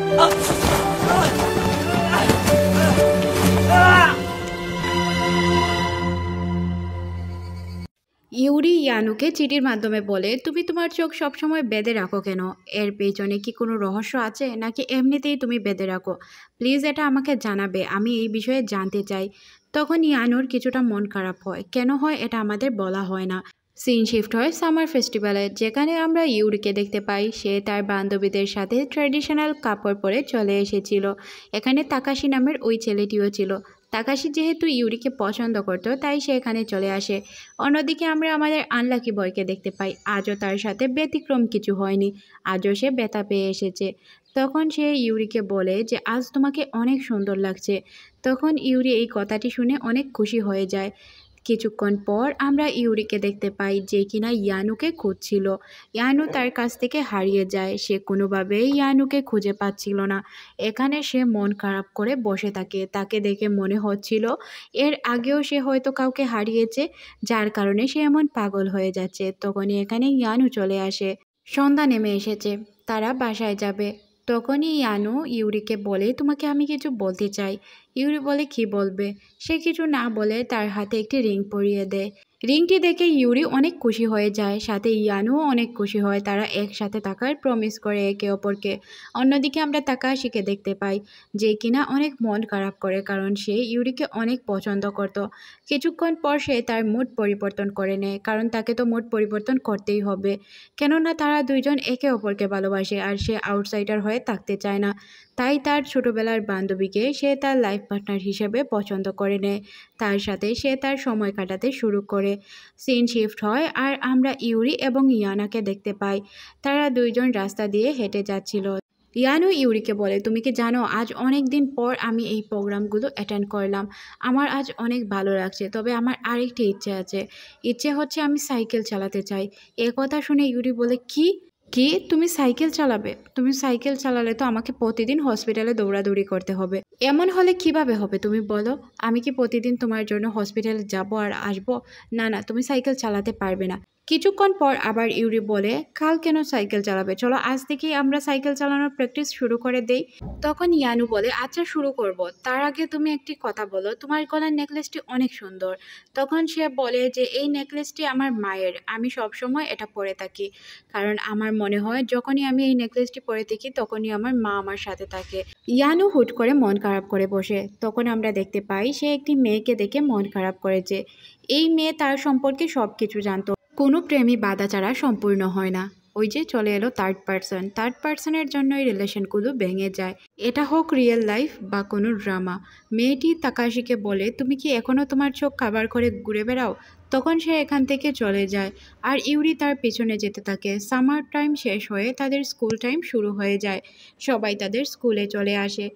Yuri ইয়ানুকে চিঠির মাধ্যমে বলে, তুমি তোমার চোখ সবসময় বেঁধে রাখো কেন? এর পেছনে কি কোনো রহস্য আছে, নাকি এমনিতেই তুমি বেঁধে রাখো? প্লিজ এটা আমাকে জানাবে, আমি এই বিষয়ে জানতে চাই। তখন ইয়ানুর কিছুটা মন খারাপ হয়। কেন হয় এটা আমাদের বলা হয় না। সিন শিফট হয় সামার ফেস্টিভ্যালে, যেখানে আমরা ইউরিকে দেখতে পাই। সে তার বান্ধবীদের সাথে ট্র্যাডিশনাল কাপড় পরে চলে এসেছিল। এখানে তাকাশি নামের ওই ছেলেটিও ছিল। তাকাশি যেহেতু ইউরিকে পছন্দ করত, তাই সে এখানে চলে আসে। অন্যদিকে আমরা আমাদের আনলাকি বয়কে দেখতে পাই। আজও তার সাথে ব্যতিক্রম কিছু হয়নি। আজও সে ব্যথা পেয়ে এসেছে। তখন সে ইউরিকে বলে যে আজ তোমাকে অনেক সুন্দর লাগছে। তখন ইউরি এই কথাটি শুনে অনেক খুশি হয়ে যায়। কিছুক্ষণ পর আমরা ইউরিকে দেখতে পাই, যে কিনা ইয়ানুকে খুঁজছিল। ইয়ানু তার কাছ থেকে হারিয়ে যায়। সে কোনোভাবেই ইয়ানুকে খুঁজে পাচ্ছিল না। এখানে সে মন খারাপ করে বসে থাকে। তাকে দেখে মনে হচ্ছিল এর আগেও সে হয়তো কাউকে হারিয়েছে, যার কারণে সে এমন পাগল হয়ে যাচ্ছে। তখনই এখানে ইয়ানু চলে আসে। সন্ধ্যা নেমে এসেছে, তারা বাসায় যাবে। তখনই ইয়ানু ইউরিকে বলে, তোমাকে আমি কিছু বলতে চাই। ইউরি বলে, কি বলবে? সে কিছু না বলে তার হাতে একটি রিং পরিয়ে দেয়। রিংটি দেখে ইউরি অনেক খুশি হয়ে যায়, সাথে ইয়ানুও অনেক খুশি হয়। তারা একসাথে থাকার প্রমিস করে একে অপরকে। অন্যদিকে আমরা তাকাশিকে দেখতে পাই, যে কিনা অনেক মন খারাপ করে, কারণ সে ইউরিকে অনেক পছন্দ করত। কিছুক্ষণ পর সে তার মুড পরিবর্তন করে নেয়, কারণ তাকে তো মুড পরিবর্তন করতেই হবে। কেননা তারা দুইজন একে অপরকে ভালোবাসে, আর সে আউটসাইডার হয়ে থাকতে চায় না। তাই তার ছোটবেলার বান্ধবীকে সে তার লাইফ পার্টনার হিসেবে পছন্দ করে নেয়। তার সাথে সে তার সময় কাটাতে শুরু করে। সিন শিফট হয় আর আমরা ইউরি এবং ইয়ানাকে দেখতে পাই। তারা দুইজন রাস্তা দিয়ে হেঁটে যাচ্ছিল। ইয়ানু ইউরিকে বলে, তুমি কি জানো আজ অনেক দিন পর আমি এই প্রোগ্রামগুলো অ্যাটেন্ড করলাম। আমার আজ অনেক ভালো লাগছে, তবে আমার আরেকটি ইচ্ছে আছে। ইচ্ছে হচ্ছে আমি সাইকেল চালাতে চাই। এ কথা শুনে ইউরি বলে, কি কি তুমি সাইকেল চালাবে? তুমি সাইকেল চালালে তো আমাকে প্রতিদিন হসপিটালে দৌড়াদৌড়ি করতে হবে। এমন হলে কিভাবে হবে তুমি বলো? আমি কি প্রতিদিন তোমার জন্য হসপিটালে যাব আর আসবো? না না, তুমি সাইকেল চালাতে পারবে না। কিছুক্ষণ পর আবার ইউরি বলে, কাল কেন সাইকেল চালাবে? চলো আজ থেকেই আমরা সাইকেল চালানোর প্র্যাকটিস শুরু করে দেই। তখন ইয়ানু বলে, আচ্ছা শুরু করব। তার আগে তুমি একটি কথা বলো, তোমার গলার নেকলেসটি অনেক সুন্দর। তখন সে বলে যে এই নেকলেসটি আমার মায়ের, আমি সবসময় এটা পরে থাকি। কারণ আমার মনে হয় যখনই আমি এই নেকলেসটি পরে থাকি তখনই আমার মা আমার সাথে থাকে। ইয়ানু হুট করে মন খারাপ করে বসে। তখন আমরা দেখতে পাই সে একটি মেয়েকে দেখে মন খারাপ করেছে। এই মেয়ে তার সম্পর্কে সব কিছু জানতো। কোনো প্রেমই বাধা ছাড়া সম্পূর্ণ হয় না। ওই যে চলে এলো থার্ড পার্সনের জন্য এই রিলেশনগুলো ভেঙে যায়। এটা হোক রিয়েল লাইফ বা কোনো ড্রামা। মেয়েটি তাকাশিকে বলে, তুমি কি এখনও তোমার চোখ কাভার করে ঘুরে বেড়াও? তখন সে এখান থেকে চলে যায় আর ইউরি তার পেছনে যেতে থাকে। সামার টাইম শেষ হয়ে তাদের স্কুল টাইম শুরু হয়ে যায়। সবাই তাদের স্কুলে চলে আসে।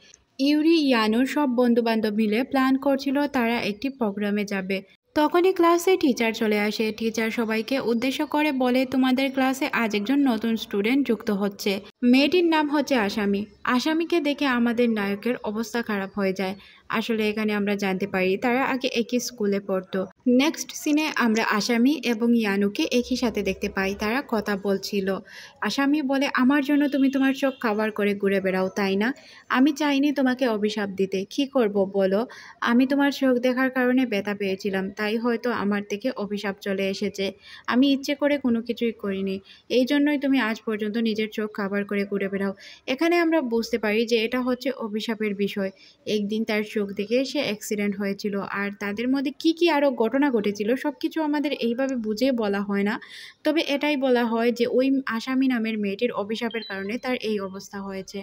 ইউরি ইয়ানুর সব বন্ধুবান্ধব মিলে প্ল্যান করছিল তারা একটি প্রোগ্রামে যাবে। তখনই ক্লাসে টিচার চলে আসে। টিচার সবাইকে উদ্দেশ্য করে বলে, তোমাদের ক্লাসে আজ একজন নতুন স্টুডেন্ট যুক্ত হচ্ছে। মেয়েটির নাম হচ্ছে আসামি। আসামিকে দেখে আমাদের নায়কের অবস্থা খারাপ হয়ে যায়। আসলে এখানে আমরা জানতে পারি তারা আগে একই স্কুলে পড়তো। নেক্সট সিনে আমরা আসামি এবং ইয়ানুকে একই সাথে দেখতে পাই। তারা কথা বলছিল। আসামি বলে, আমার জন্য তুমি তোমার চোখ কাভার করে ঘুরে বেড়াও, তাই না? আমি চাইনি তোমাকে অভিশাপ দিতে। কি করব বলো? আমি তোমার চোখ দেখার কারণে ব্যথা পেয়েছিলাম, তাই হয়তো আমার থেকে অভিশাপ চলে এসেছে। আমি ইচ্ছে করে কোনো কিছুই করিনি। এই জন্যই তুমি আজ পর্যন্ত নিজের চোখ কাভার করে ঘুরে বেড়াও। এখানে আমরা বুঝতে পারি যে এটা হচ্ছে অভিশাপের বিষয়। একদিন তার চোখ দেখে সে অ্যাক্সিডেন্ট হয়েছিল, আর তাদের মধ্যে কি কি আরও ঘটনা ঘটেছিল সবকিছু আমাদের এইভাবে বুঝে বলা হয় না। তবে এটাই বলা হয় যে ওই আসামি নামের মেয়েটির অভিশাপের কারণে তার এই অবস্থা হয়েছে।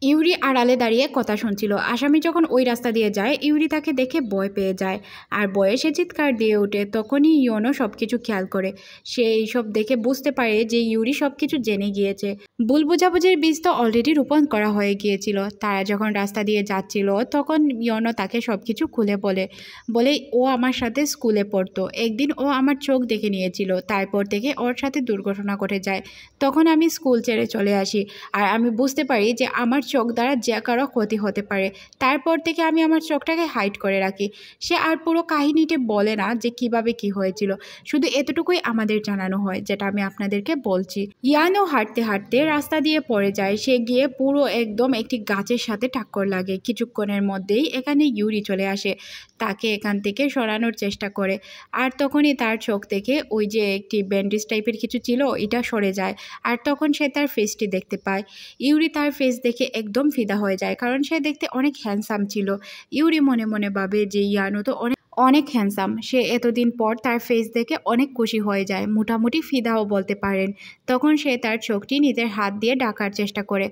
ইউরি আড়ালে দাঁড়িয়ে কথা শুনছিল। আসামি যখন ওই রাস্তা দিয়ে যায়, ইউরি তাকে দেখে ভয় পেয়ে যায় আর ভয়ে সে চিৎকার দিয়ে ওঠে। তখনই ইয়োনো সবকিছু খেয়াল করে। সে এইসব দেখে বুঝতে পারে যে ইউরি সবকিছু জেনে গিয়েছে। ভুল বোঝাবুঝির বীজ তো অলরেডি রোপণ করা হয়ে গিয়েছিল। তারা যখন রাস্তা দিয়ে যাচ্ছিল তখন ইয়োনো তাকে সবকিছু খুলে বলে ও আমার সাথে স্কুলে পড়তো। একদিন ও আমার চোখ দেখে নিয়েছিল, তারপর থেকে ওর সাথে দুর্ঘটনা ঘটে যায়। তখন আমি স্কুল ছেড়ে চলে আসি আর আমি বুঝতে পারি যে আমার চোখ দ্বারা যে কারো ক্ষতি হতে পারে। তারপর থেকে আমি আমার চোখটাকে হাইড করে রাখি। সে আর পুরো কাহিনীটি বলে না যে কিভাবে কি হয়েছিল, শুধু এতটুকুই আমাদের জানানো হয় যেটা আমি আপনাদেরকে বলছি। ইয়ানো হাঁটতে হাঁটতে রাস্তা দিয়ে পড়ে যায়। সে গিয়ে পুরো একদম একটি গাছের সাথে টাক্কর লাগে। কিছুক্ষণের মধ্যেই এখানে ইউরি চলে আসে, তাকে এখান থেকে সরানোর চেষ্টা করে। আর তখনই তার চোখ থেকে ওই যে একটি ব্যান্ডেজ টাইপের কিছু ছিল এটা সরে যায়। আর তখন সে তার ফেসটি দেখতে পায়। ইউরি তার ফেস দেখে একদম ফিদা হয়ে যায়, কারণ সে দেখতে অনেক হ্যান্ডসাম ছিল। ইউরি মনে মনে ভাবে যে ইয়ানো তো অনেক হ্যান্ডসাম। সে এতদিন পর তার ফেস দেখে অনেক খুশি হয়ে যায়, মোটামুটি ফিদাও বলতে পারেন। তখন সে তার চোখটি নিজের হাত দিয়ে ঢাকার চেষ্টা করে।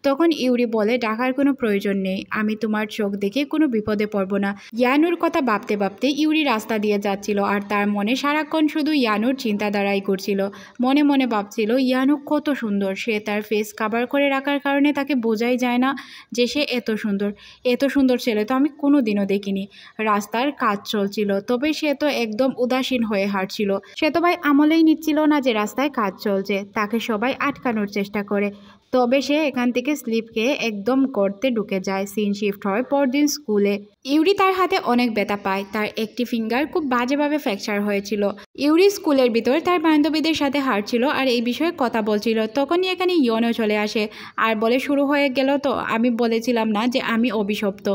তখন ইউরি বলে, ঢাকার কোনো প্রয়োজন নেই, আমি তোমার চোখ দেখে কোনো বিপদে পড়বো না। ইয়ানুর কথা ভাবতে ভাবতে ইউরি রাস্তা দিয়ে যাচ্ছিল, আর তার মনে সারাক্ষণ শুধু ইয়ানুর চিন্তাধারাই করছিল। মনে মনে ভাবছিল ইয়ানু কত সুন্দর, সে তার ফেস কাভার করে রাখার কারণে তাকে বোঝাই যায় না যে সে এত সুন্দর। এত সুন্দর ছেলে তো আমি কোনো দিনও দেখিনি। রাস্তার কাজ চলছিল, তবে সে তো একদম উদাসীন হয়ে হাঁটছিল। সে তো ভাই আমলেই নিচ্ছিল না যে রাস্তায় কাজ চলছে। তাকে সবাই আটকানোর চেষ্টা করে, তবে সে এখান থেকে স্লিপ খেয়ে একদম গর্তে ঢুকে যায়। সিন শিফট হয় পরদিন স্কুলে। ইউরি তার হাতে অনেক ব্যথা পায়, তার একটি ফিঙ্গার খুব বাজেভাবে ফ্র্যাকচার হয়েছিল। ইউরি স্কুলের ভিতর তার বান্ধবীদের সাথে হাঁটছিল আর এই বিষয়ে কথা বলছিল। তখনই এখানে ইয়নো চলে আসে আর বলে, শুরু হয়ে গেল তো, আমি বলেছিলাম না যে আমি অভিশপ্ত?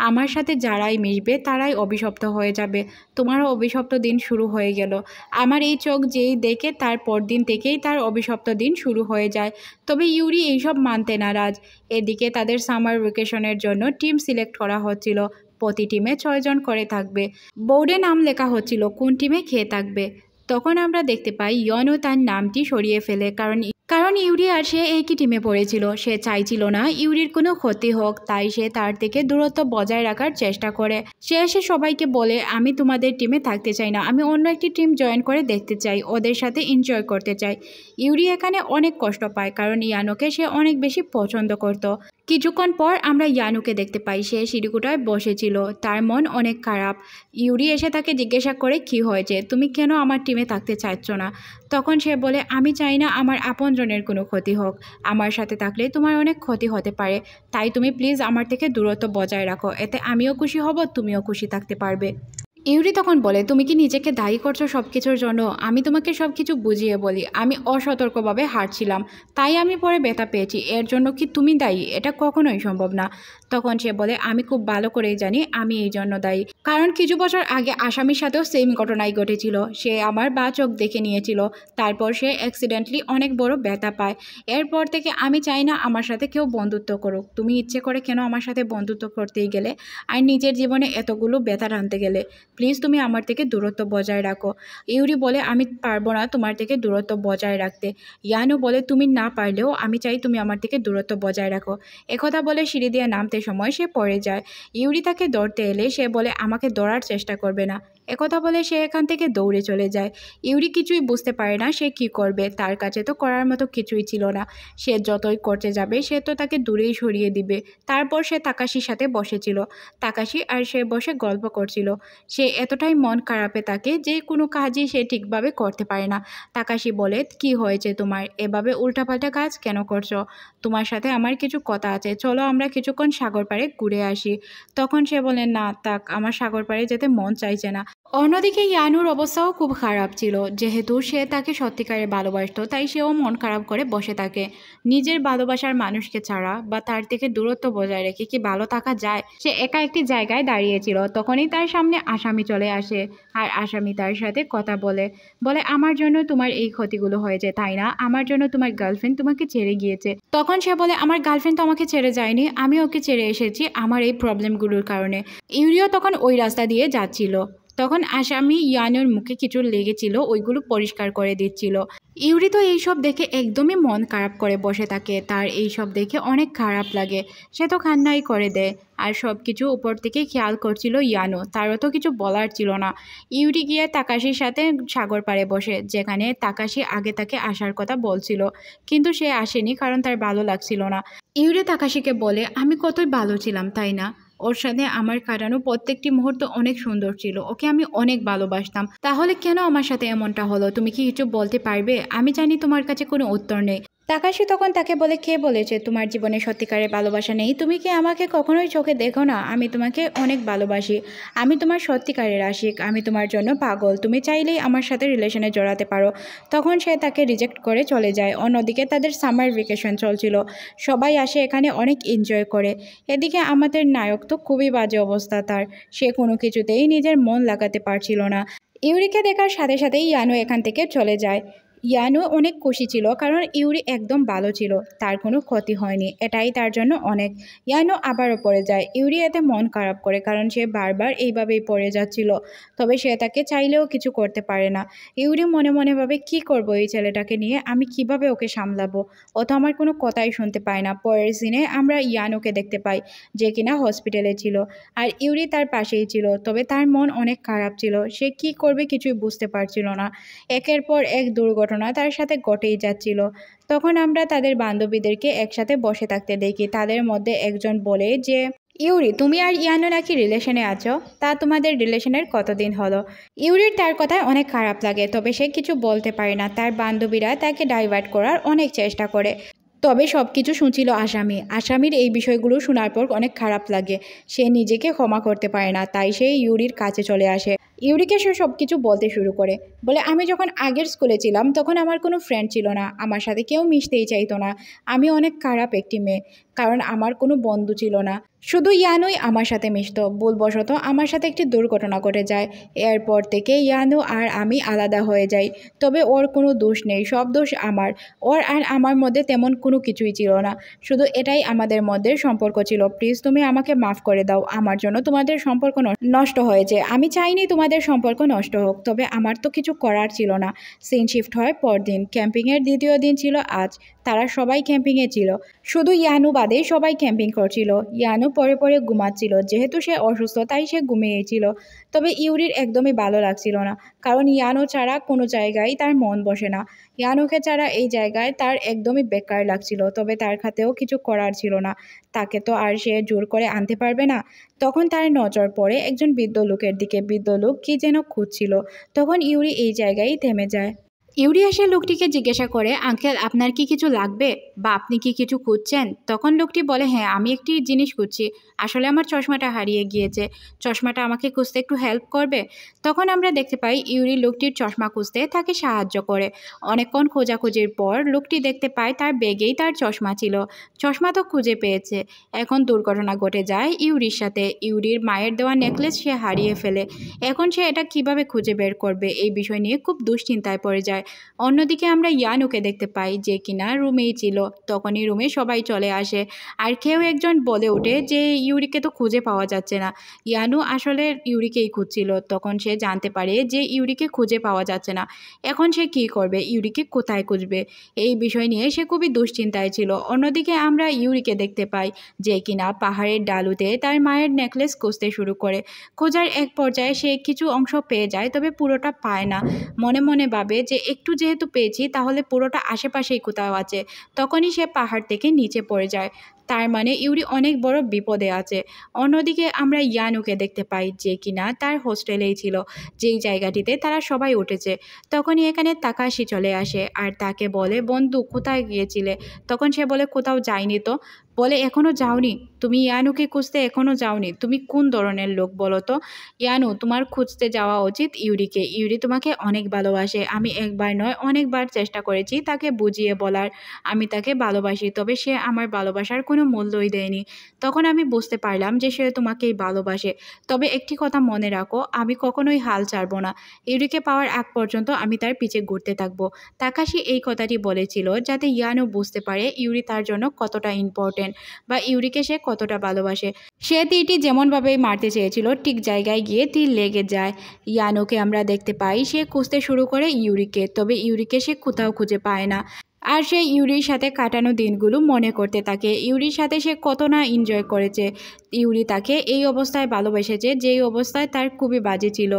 আমার সাথে যারাই মিশবে তারাই অভিশপ্ত হয়ে যাবে। তোমারও অভিশপ্ত দিন শুরু হয়ে গেল। আমার এই চোখ যেই দেখে তার পরদিন থেকেই তার অভিশপ্ত দিন শুরু হয়ে যায়। তবে ইউরি এইসব মানতে নারাজ। এদিকে তাদের সামার ভ্যাকেশনের জন্য টিম সিলেক্ট করা হচ্ছিল। প্রতি টিমে 6 জন করে থাকবে। বোর্ডে নাম লেখা হচ্ছিল কোন টিমে কে থাকবে। তখন আমরা দেখতে পাই ইয়নো তার নামটি সরিয়ে ফেলে, কারণ ইউরি আর সে একই টিমে পড়েছিল। সে চাইছিল না ইউরির কোনো ক্ষতি হোক, তাই সে তার থেকে দূরত্ব বজায় রাখার চেষ্টা করে। সে এসে সবাইকে বলে, আমি তোমাদের টিমে থাকতে চাই না, আমি অন্য একটি টিম জয়েন করে দেখতে চাই, ওদের সাথে এনজয় করতে চাই। ইউরি এখানে অনেক কষ্ট পায়, কারণ ইয়ানোকে সে অনেক বেশি পছন্দ করত। কিছুক্ষণ পর আমরা ইয়ানুকে দেখতে পাই, সে সিঁড়িকুটায় বসেছিল, তার মন অনেক খারাপ। ইউরি এসে তাকে জিজ্ঞাসা করে, কি হয়েছে, তুমি কেন আমার টিমে থাকতে চাইছ না? তখন সে বলে, আমি চাই না আমার আপনজনের কোনো ক্ষতি হোক, আমার সাথে থাকলে তোমার অনেক ক্ষতি হতে পারে, তাই তুমি প্লিজ আমার থেকে দূরত্ব বজায় রাখো, এতে আমিও খুশি হব, তুমিও খুশি থাকতে পারবে। ইউরি তখন বলে, তুমি কি নিজেকে দায়ী করছো সব কিছুর জন্য? আমি তোমাকে সব কিছু বুঝিয়ে বলি, আমি অসতর্কভাবে হাঁটছিলাম, তাই আমি পরে ব্যথা পেয়েছি, এর জন্য কি তুমি দায়ী? এটা কখনোই সম্ভব না। তখন সে বলে, আমি খুব ভালো করেই জানি আমি এই জন্য দায়ী, কারণ কিছু বছর আগে আসামির সাথেও সেম ঘটনাই ঘটেছিল। সে আমার বা চোখ দেখে নিয়েছিল, তারপর সে অ্যাক্সিডেন্টলি অনেক বড় ব্যথা পায়। এরপর থেকে আমি চাই না আমার সাথে কেউ বন্ধুত্ব করুক। তুমি ইচ্ছে করে কেন আমার সাথে বন্ধুত্ব করতেই গেলে আর নিজের জীবনে এতগুলো ব্যথা আনতে গেলে? প্লিজ তুমি আমার থেকে দূরত্ব বজায় রাখো। ইউরি বলে, আমি পারবো না তোমার থেকে দূরত্ব বজায় রাখতে। ইয়ানো বলে, তুমি না পারলেও আমি চাই তুমি আমার থেকে দূরত্ব বজায় রাখো। একথা বলে সিঁড়ি দিয়ে নামতে সময় সে পড়ে যায়। ইউরি তাকে ধরতে এলে সে বলে, আমাকে ধরার চেষ্টা করবে না। একথা বলে সে এখান থেকে দৌড়ে চলে যায়। ইউরি কিছুই বুঝতে পারে না সে কি করবে, তার কাছে তো করার মতো কিছুই ছিল না। সে যতই করতে যাবে সে তো তাকে দূরেই সরিয়ে দিবে। তারপর সে তাকাশির সাথে বসেছিল। তাকাশি আর সে বসে গল্প করছিল। সে এতটাই মন খারাপে থাকে যে কোনো কাজই সে ঠিকভাবে করতে পারে না। তাকাশি বলে, কি হয়েছে তোমার, এভাবে উল্টাপাল্টা কাজ কেন করছো? তোমার সাথে আমার কিছু কথা আছে, চলো আমরা কিছুক্ষণ সাগর পাড়ে ঘুরে আসি। তখন সে বলে, না থাক, আমার সাগর পাড়ে যেতে মন চাইছে না। অন্যদিকে ইয়ানুর অবস্থাও খুব খারাপ ছিল। যেহেতু সে তাকে সত্যিকারে ভালোবাসত, তাই সেও মন খারাপ করে বসে থাকে। নিজের ভালোবাসার মানুষকে ছাড়া বা তার থেকে দূরত্ব বজায় রেখে কি ভালো থাকা যায়? সে একা একটি জায়গায় দাঁড়িয়েছিল, তখনই তার সামনে আসামি চলে আসে। আর আসামি তার সাথে কথা বলে, আমার জন্য তোমার এই ক্ষতিগুলো হয়েছে তাই না? আমার জন্য তোমার গার্লফ্রেন্ড তোমাকে ছেড়ে গিয়েছে। তখন সে বলে, আমার গার্লফ্রেন্ড তো আমাকে ছেড়ে যায়নি, আমি ওকে ছেড়ে এসেছি আমার এই প্রবলেমগুলোর কারণে। ইউরিও তখন ওই রাস্তা দিয়ে যাচ্ছিল। তখন আসামি ইয়ানোর মুখে কিছু লেগেছিল, ওইগুলো পরিষ্কার করে দিচ্ছিল। ইউরি তো এইসব দেখে একদমই মন খারাপ করে বসে থাকে। তার এইসব দেখে অনেক খারাপ লাগে। সে তো কান্নাই করে দেয়। আর সব কিছু উপর থেকে খেয়াল করছিল ইয়ানো, তারও তো কিছু বলার ছিল না। ইউরি গিয়ে তাকাশির সাথে সাগর পাড়ে বসে, যেখানে তাকাশি আগে তাকে আসার কথা বলছিল, কিন্তু সে আসেনি কারণ তার ভালো লাগছিল না। ইউরি তাকাশিকে বলে, আমি কতই ভালো ছিলাম তাই না? ওর সাথে আমার কাটানো প্রত্যেকটি মুহূর্ত অনেক সুন্দর ছিল, ওকে আমি অনেক ভালোবাসতাম, তাহলে কেন আমার সাথে এমনটা হলো? তুমি কি কিছু বলতে পারবে? আমি জানি তোমার কাছে কোনো উত্তর নেই। তাকাশি তখন তাকে বলে, কে বলেছে তোমার জীবনে সত্যিকারের ভালোবাসা নেই? তুমি কি আমাকে কখনোই চোখে দেখো না? আমি তোমাকে অনেক ভালোবাসি, আমি তোমার সত্যিকারের আশিক, আমি তোমার জন্য পাগল, তুমি চাইলেই আমার সাথে রিলেশনে জড়াতে পারো। তখন সে তাকে রিজেক্ট করে চলে যায়। অন্যদিকে তাদের সামার ভ্যাকেশন চলছিল, সবাই আসে এখানে অনেক এনজয় করে। এদিকে আমাদের নায়ক তো খুবই বাজে অবস্থা তার, সে কোনো কিছুতেই নিজের মন লাগাতে পারছিল না। ইউরিকে দেখার সাথে সাথেই ইয়ানু এখান থেকে চলে যায়। ইয়ানু অনেক খুশি ছিল, কারণ ইউরি একদম ভালো ছিল, তার কোনো ক্ষতি হয়নি, এটাই তার জন্য অনেক। ইয়ানু আবারও পড়ে যায়। ইউরি এতে মন খারাপ করে, কারণ সে বারবার এইভাবেই পড়ে যাচ্ছিল, তবে সে তাকে চাইলেও কিছু করতে পারে না। ইউরি মনে মনে ভাবে, কী করবো এই ছেলেটাকে নিয়ে, আমি কিভাবে ওকে সামলাবো, ও তো আমার কোনো কথাই শুনতে পায় না। পরের সিনে আমরা ইয়ানুকে দেখতে পাই, যে কিনা হসপিটালে ছিল, আর ইউরি তার পাশেই ছিল, তবে তার মন অনেক খারাপ ছিল, সে কি করবে কিছুই বুঝতে পারছিল না। একের পর এক দুর্ঘটনা তার সাথে ঘটেই যাচ্ছিল। তখন আমরা তাদের বান্ধবীদেরকে একসাথে বসে থাকতে দেখি। তাদের মধ্যে একজন বলে যে, ইউরি, তুমি আর ইয়ানো নাকি রিলেশনে আছো, তা তোমাদের রিলেশনের কতদিন হলো? ইউরির তার কথায় অনেক খারাপ লাগে, তবে সে কিছু বলতে পারে না। তার বান্ধবীরা তাকে ডাইভার্ট করার অনেক চেষ্টা করে, তবে সব কিছু শুনছিল আসামির এই বিষয়গুলো শোনার পর অনেক খারাপ লাগে। সে নিজেকে ক্ষমা করতে পারে না, তাই সে ইউরির কাছে চলে আসে। ইউরিকে সে সব কিছু বলতে শুরু করে, বলে, আমি যখন আগের স্কুলে ছিলাম তখন আমার কোনো ফ্রেন্ড ছিল না, আমার সাথে কেউ মিশতেই চাইতো না, আমি অনেক খারাপ একটি মেয়ে, কারণ আমার কোনো বন্ধু ছিল না, শুধু ইয়ানুই আমার সাথে মিশতো। ভুলবশত আমার সাথে একটি দুর্ঘটনা ঘটে যায়, এরপর থেকে ইয়ানু আর আমি আলাদা হয়ে যাই, তবে ওর কোনো দোষ নেই, সব দোষ আমার। ওর আর আমার মধ্যে তেমন কোনো কিছুই ছিল না, শুধু এটাই আমাদের মধ্যে সম্পর্ক ছিল। প্লিজ তুমি আমাকে মাফ করে দাও, আমার জন্য তোমাদের সম্পর্ক নষ্ট হয়েছে, আমি চাইনি তোমাদের সম্পর্ক নষ্ট হোক, তবে আমার তো কিছু করার ছিল না। সিন শিফট হয় পরদিন, ক্যাম্পিংয়ের দ্বিতীয় দিন ছিল আজ। তারা সবাই ক্যাম্পিংয়ে ছিল, শুধু ইয়ানু বাদে সবাই ক্যাম্পিং করছিল। ইয়ানু পরে পরে ঘুমাচ্ছিল, যেহেতু সে অসুস্থ তাই সে ঘুমিয়েছিল। তবে ইউরির একদমই ভালো লাগছিল না, কারণ ইয়ানু ছাড়া কোনো জায়গায় তার মন বসে না। ইয়ানুকে ছাড়া এই জায়গায় তার একদমই বেকার লাগছিল, তবে তার হাতেও কিছু করার ছিল না, তাকে তো আর সে জোর করে আনতে পারবে না। তখন তার নজর পড়ে একজন বৃদ্ধ লোকের দিকে, বৃদ্ধ লোক কি যেন খুঁজছিল। তখন ইউরি এই জায়গায় থেমে যায়। ইউরি এসে লোকটিকে জিজ্ঞাসা করে, আঙ্কেল, আপনার কি কিছু লাগবে, বা আপনি কি কিছু খুঁজছেন? তখন লোকটি বলে, হ্যাঁ, আমি একটি জিনিস খুঁজছি, আসলে আমার চশমাটা হারিয়ে গিয়েছে, চশমাটা আমাকে খুঁজতে একটু হেল্প করবে? তখন আমরা দেখতে পাই ইউরি লোকটির চশমা খুঁজতে তাকে সাহায্য করে। অনেকক্ষণ খোঁজাখুঁজির পর লোকটি দেখতে পায় তার ব্যাগেই তার চশমা ছিল। চশমা তো খুঁজে পেয়েছে, এখন দুর্ঘটনা ঘটে যায় ইউরির সাথে। ইউরির মায়ের দেওয়া নেকলেস সে হারিয়ে ফেলে, এখন সে এটা কিভাবে খুঁজে বের করবে, এই বিষয় নিয়ে খুব দুশ্চিন্তায় পড়ে যায়। অন্যদিকে আমরা ইয়ানুকে দেখতে পাই, যে কিনা রুমেই ছিল। তখনই রুমে সবাই চলে আসে, আর কেউ একজন বলে ওঠে যে ইউরিকে তো খুঁজে পাওয়া যাচ্ছে না। ইয়ানু আসলে ইউরিকেই খুঁজছিল, তখন সে জানতে পারে যে ইউরিকে খুঁজে পাওয়া যাচ্ছে না। এখন সে কী করবে, ইউরিকে কোথায় খুঁজবে, এই বিষয় নিয়ে সে খুবই দুশ্চিন্তায় ছিল। অন্যদিকে আমরা ইউরিকে দেখতে পাই, যে কিনা পাহাড়ের ডালুতে তার মায়ের নেকলেস খুঁজতে শুরু করে। খোঁজার এক পর্যায়ে সে কিছু অংশ পেয়ে যায়, তবে পুরোটা পায় না। মনে মনে ভাবে যে একটু যেহেতু পেয়েছি, তাহলে পুরোটা আশেপাশেই কোথাও আছে। তখনই সে পাহাড় থেকে নিচে পড়ে যায়, তার মানে ইউরি অনেক বড় বিপদে আছে। অন্যদিকে আমরা ইয়ানুকে দেখতে পাই, যে কিনা তার হোস্টেলেই ছিল, যেই জায়গাটিতে তারা সবাই উঠেছে। তখনই এখানে তাকাশি চলে আসে, আর তাকে বলে, বন্ধু, কোথায় গিয়েছিলে? তখন সে বলে, কোথাও যাইনি তো। বলে, এখনও যাওনি? তুমি ইয়ানুকে খুঁজতে এখনও যাওনি? তুমি কোন ধরনের লোক বলো তো? ইয়ানু, তোমার খুঁজতে যাওয়া উচিত ইউরিকে, ইউরি তোমাকে অনেক ভালোবাসে, আমি একবার নয় অনেকবার চেষ্টা করেছি তাকে বুঝিয়ে বলার, আমি তাকে ভালোবাসি, তবে সে আমার ভালোবাসার কোনো মূল্যই দেয়নি। তখন আমি বুঝতে পারলাম যে সে তোমাকেই ভালোবাসে। তবে একটি কথা মনে রাখো, আমি কখনোই হাল ছাড়বো না, ইউরিকে পাওয়ার আগ পর্যন্ত আমি তার পিছে ঘুরতে থাকবো। তাকাশি এই কথাটি বলেছিল যাতে ইয়ানু বুঝতে পারে ইউরি তার জন্য কতটা ইম্পর্টেন্ট, বা ইউরিকে সে কতটা ভালোবাসে। সে তীরটি যেমনভাবে মারতে চেয়েছিল, ঠিক জায়গায় গিয়ে তীর লেগে যায়। ইয়ানুকে আমরা দেখতে পাই, সে খুঁজতে শুরু করে ইউরিকে, তবে ইউরিকে সে কোথাও খুঁজে পায় না। আর সে ইউরির সাথে কাটানো দিনগুলো মনে করতে থাকে, ইউরির সাথে সে কত না এনজয় করেছে। ইউরি তাকে এই অবস্থায় ভালোবেসেছে, যেই অবস্থায় তার খুবই বাজে ছিল।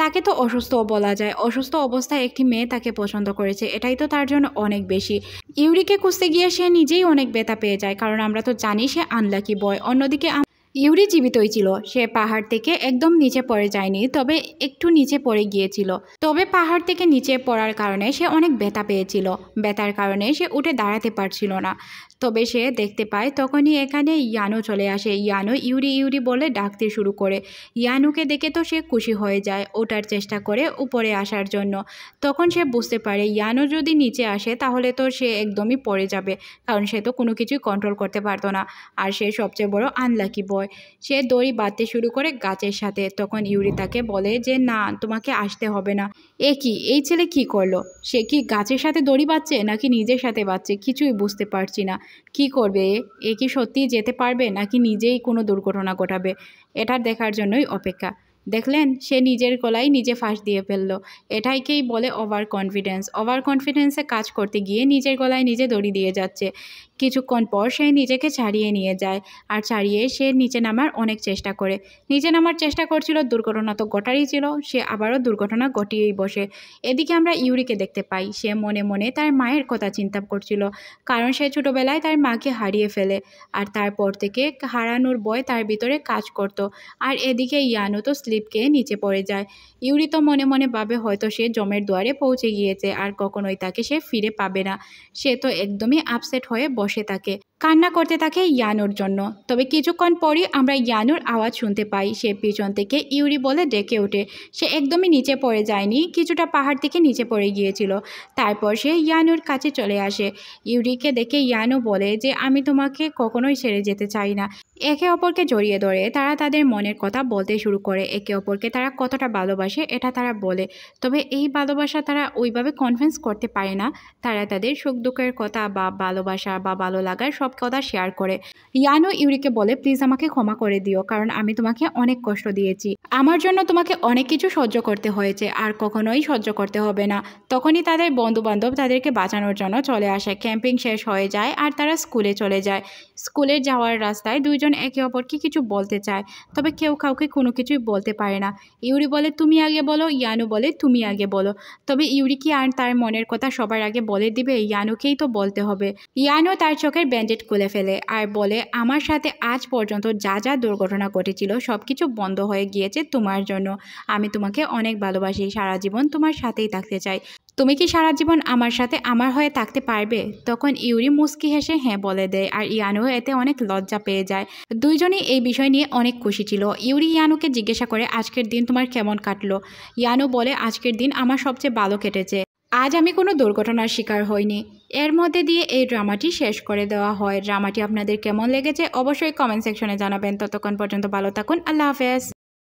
তাকে তো অসুস্থ বলা যায়, অসুস্থ অবস্থায় একটি মেয়ে তাকে পছন্দ করেছে, এটাই তো তার জন্য অনেক বেশি। ইউরিকে খুঁজতে গিয়ে সে নিজেই অনেক ব্যথা পেয়ে যায়, কারণ আমরা তো জানি সে আনলাকি বয়। অন্যদিকে ইউরি জীবিতই ছিল। সে পাহাড় থেকে একদম নিচে পড়ে যায়নি, তবে একটু নিচে পড়ে গিয়েছিল। তবে পাহাড় থেকে নিচে পড়ার কারণে সে অনেক ব্যথা পেয়েছিল। ব্যথার কারণে সে উঠে দাঁড়াতে পারছিল না। তবে সে দেখতে পায় তখনই এখানে ইয়ানো চলে আসে। ইয়ানো ইউরি ইউরি বলে ডাকতে শুরু করে। ইয়ানুকে দেখে তো সে খুশি হয়ে যায়, ওঠার চেষ্টা করে উপরে আসার জন্য। তখন সে বুঝতে পারে ইয়ানো যদি নিচে আসে তাহলে তো সে একদমই পড়ে যাবে, কারণ সে তো কোনো কিছুই কন্ট্রোল করতে পারতো না। আর সে সবচেয়ে বড় আনলাকি বয়। সে দড়ি বাঁধতে শুরু করে গাছের সাথে। তখন ইউরি তাকে বলে যে না, তোমাকে আসতে হবে না। এই ছেলে কি করলো? সে কি গাছের সাথে দড়ি বাঁধছে নাকি নিজের সাথে বাঁধছে কিছুই বুঝতে পারছি না। কি করবে এ কি সত্যিই যেতে পারবে নাকি নিজেই কোনো দুর্ঘটনা ঘটাবে? এটা দেখার জন্যই অপেক্ষা। দেখলেন, সে নিজের গলায় নিজে ফাঁস দিয়ে ফেললো। এটাইকেই বলে ওভার কনফিডেন্স। ওভার কনফিডেন্সে কাজ করতে গিয়ে নিজের গলায় নিজে দড়ি দিয়ে যাচ্ছে। কিছুক্ষণ পর সে নিজেকে ছাড়িয়ে নিয়ে যায়, আর ছাড়িয়ে সে নিচে নামার অনেক চেষ্টা করে। নিচে নামার চেষ্টা করছিল, দুর্ঘটনা তো ঘটারই ছিল, সে আবারও দুর্ঘটনা ঘটিয়েই বসে। এদিকে আমরা ইউরিকে দেখতে পাই। সে মনে মনে তার মায়ের কথা চিন্তা করছিল, কারণ সে ছোটোবেলায় তার মাকে হারিয়ে ফেলে, আর তারপর থেকে হারানোর ভয় তার ভিতরে কাজ করত। আর এদিকে ইয়ানো তো স্লিপ খেয়ে নিচে পড়ে যায়। ইউরি তো মনে মনে ভাবে হয়তো সে জমের দুয়ারে পৌঁছে গিয়েছে, আর কখনোই তাকে সে ফিরে পাবে না। সে তো একদমই আপসেট হয়ে বসে থাকে, কান্না করতে থাকে ইয়ানুর জন্য। তবে কিছুক্ষণ পরই আমরা ইয়ানুর আওয়াজ শুনতে পাই। সে পিছন থেকে ইউরি বলে ডেকে ওঠে। সে একদমই নিচে পড়ে যায়নি, কিছুটা পাহাড় থেকে নিচে পড়ে গিয়েছিল। তারপর সে ইয়ানুর কাছে চলে আসে। ইউরিকে দেখে ইয়ানু বলে যে আমি তোমাকে কখনোই ছেড়ে যেতে চাই না। একে অপরকে জড়িয়ে ধরে তারা তাদের মনের কথা বলতে শুরু করে। একে অপরকে তারা কতটা ভালোবাসে এটা তারা বলে। তবে এই ভালোবাসা তারা ওইভাবে কনভিন্স করতে পারে না। তারা তাদের সুখ দুঃখের কথা বা ভালোবাসা বা ভালো লাগার সব কথা শেয়ার করে। ইয়ানো ইউরিকে বলে প্লিজ আমাকে ক্ষমা করে দিও, কারণ আমি তোমাকে অনেক কষ্ট দিয়েছি। আমার জন্য তোমাকে অনেক কিছু সহ্য করতে হয়েছে, আর কখনোই সহ্য করতে হবে না। তখনই তাদের বন্ধু বান্ধব তাদেরকে বাঁচানোর জন্য চলে আসে। ক্যাম্পিং শেষ হয়ে যায় আর তারা স্কুলে চলে যায়। স্কুলে যাওয়ার রাস্তায় দুইজন একে অপরকে কিছু বলতে চায়, তবে কেউ কাউকে কোনো কিছুই বলতে পারে না। ইউরি বলে তুমি আগে বলো, ইয়ানু বলে তুমি আগে বলো। তবে ইউরি কি আর তার মনের কথা সবার আগে বলে দিবে? ইয়ানুকেই তো বলতে হবে। ইয়ানু তার চোখের ব্যান্ডেড খুলে ফেলে আর বলে আমার সাথে আজ পর্যন্ত যা যা দুর্ঘটনা ঘটেছিল সব কিছু বন্ধ হয়ে গিয়েছে তোমার জন্য। আমি তোমাকে অনেক ভালোবাসি, সারা জীবন তোমার সাথেই থাকতে চাই। তুমি কি সারা জীবন আমার সাথে আমার হয়ে থাকতে পারবে? তখন ইউরি মুস্কি হেসে হ্যাঁ বলে দেয়, আর ইয়ানু এতে অনেক লজ্জা পেয়ে যায়। দুইজনই এই বিষয় নিয়ে অনেক খুশি ছিল। ইউরি ইয়ানুকে জিজ্ঞাসা করে আজকের দিন তোমার কেমন কাটলো? ইয়ানু বলে আজকের দিন আমার সবচেয়ে ভালো কেটেছে। আজ আমি কোনো দুর্ঘটনার শিকার হইনি। এর মধ্যে দিয়ে এই ড্রামাটি শেষ করে দেওয়া হয়। ড্রামাটি আপনাদের কেমন লেগেছে অবশ্যই কমেন্ট সেকশনে জানাবেন। ততক্ষণ পর্যন্ত ভালো থাকুন। আল্লাহ হাফেজ।